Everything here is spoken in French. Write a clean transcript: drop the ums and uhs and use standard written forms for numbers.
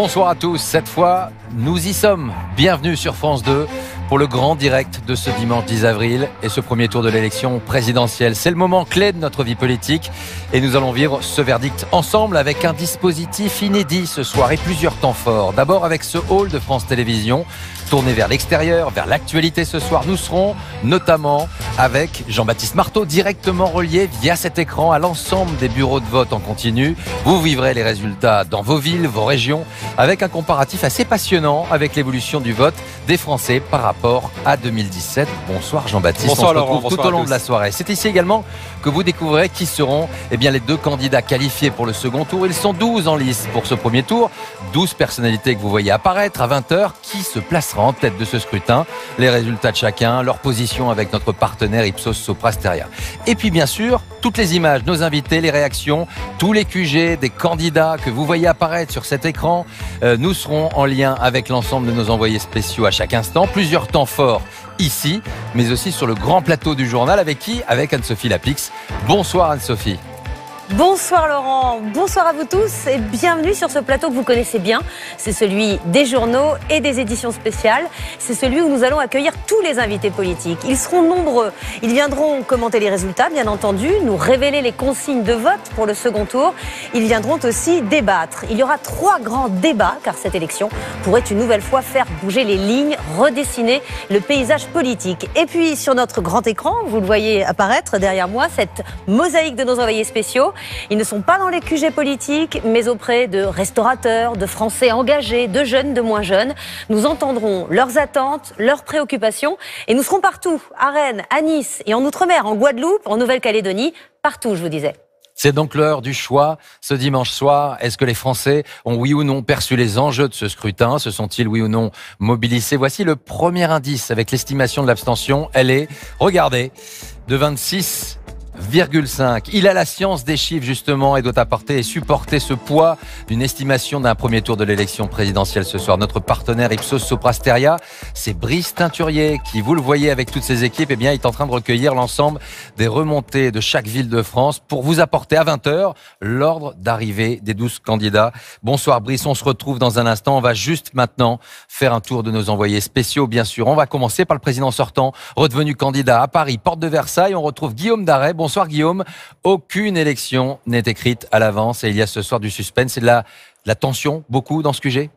Bonsoir à tous, cette fois nous y sommes. Bienvenue sur France 2 pour le grand direct de ce dimanche 10 avril et ce premier tour de l'élection présidentielle. C'est le moment clé de notre vie politique et nous allons vivre ce verdict ensemble avec un dispositif inédit ce soir et plusieurs temps forts. D'abord avec ce hall de France Télévisions tourné vers l'extérieur, vers l'actualité ce soir. Nous serons notamment avec Jean-Baptiste Marteau, directement relié via cet écran à l'ensemble des bureaux de vote en continu. Vous vivrez les résultats dans vos villes, vos régions, avec un comparatif assez passionnant avec l'évolution du vote des Français par rapport à 2017. Bonsoir Jean-Baptiste, bonsoir, on se Laurent, retrouve tout au long de la soirée. C'est ici également que vous découvrirez qui seront les deux candidats qualifiés pour le second tour. Ils sont 12 en lice pour ce premier tour, 12 personnalités que vous voyez apparaître à 20h. Qui se placera en tête de ce scrutin? Les résultats de chacun, leur position avec notre partenaire Ipsos Sopra Steria. Et puis bien sûr, toutes les images, nos invités, les réactions, tous les QG des candidats que vous voyez apparaître sur cet écran. Nous serons en lien avec l'ensemble de nos envoyés spéciaux à chaque instant. Plusieurs temps forts ici, mais aussi sur le grand plateau du journal. Avec qui? Avec Anne-Sophie Lapix. Bonsoir Anne-Sophie. Bonsoir Laurent, bonsoir à vous tous et bienvenue sur ce plateau que vous connaissez bien. C'est celui des journaux et des éditions spéciales. C'est celui où nous allons accueillir tous les invités politiques. Ils seront nombreux. Ils viendront commenter les résultats, bien entendu, nous révéler les consignes de vote pour le second tour. Ils viendront aussi débattre. Il y aura 3 grands débats, car cette élection pourrait une nouvelle fois faire bouger les lignes, redessiner le paysage politique. Et puis sur notre grand écran, vous le voyez apparaître derrière moi, cette mosaïque de nos envoyés spéciaux. Ils ne sont pas dans les QG politiques, mais auprès de restaurateurs, de Français engagés, de jeunes, de moins jeunes. Nous entendrons leurs attentes, leurs préoccupations et nous serons partout, à Rennes, à Nice et en Outre-mer, en Guadeloupe, en Nouvelle-Calédonie, partout, je vous disais. C'est donc l'heure du choix ce dimanche soir. Est-ce que les Français ont oui ou non perçu les enjeux de ce scrutin? Se sont-ils oui ou non mobilisés? Voici le premier indice avec l'estimation de l'abstention. Elle est, regardez, de 26,5. Il a la science des chiffres justement et doit apporter et supporter ce poids d'une estimation d'un premier tour de l'élection présidentielle ce soir. Notre partenaire Ipsos Sopra Steria, c'est Brice Teinturier qui, vous le voyez avec toutes ses équipes, est en train de recueillir l'ensemble des remontées de chaque ville de France pour vous apporter à 20h l'ordre d'arrivée des 12 candidats. Bonsoir Brice, on se retrouve dans un instant. On va juste maintenant faire un tour de nos envoyés spéciaux, bien sûr. On va commencer par le président sortant, redevenu candidat à Paris, porte de Versailles. On retrouve Guillaume Darey. Bonsoir Guillaume. Aucune élection n'est écrite à l'avance et il y a ce soir du suspense et de la tension beaucoup dans ce QG.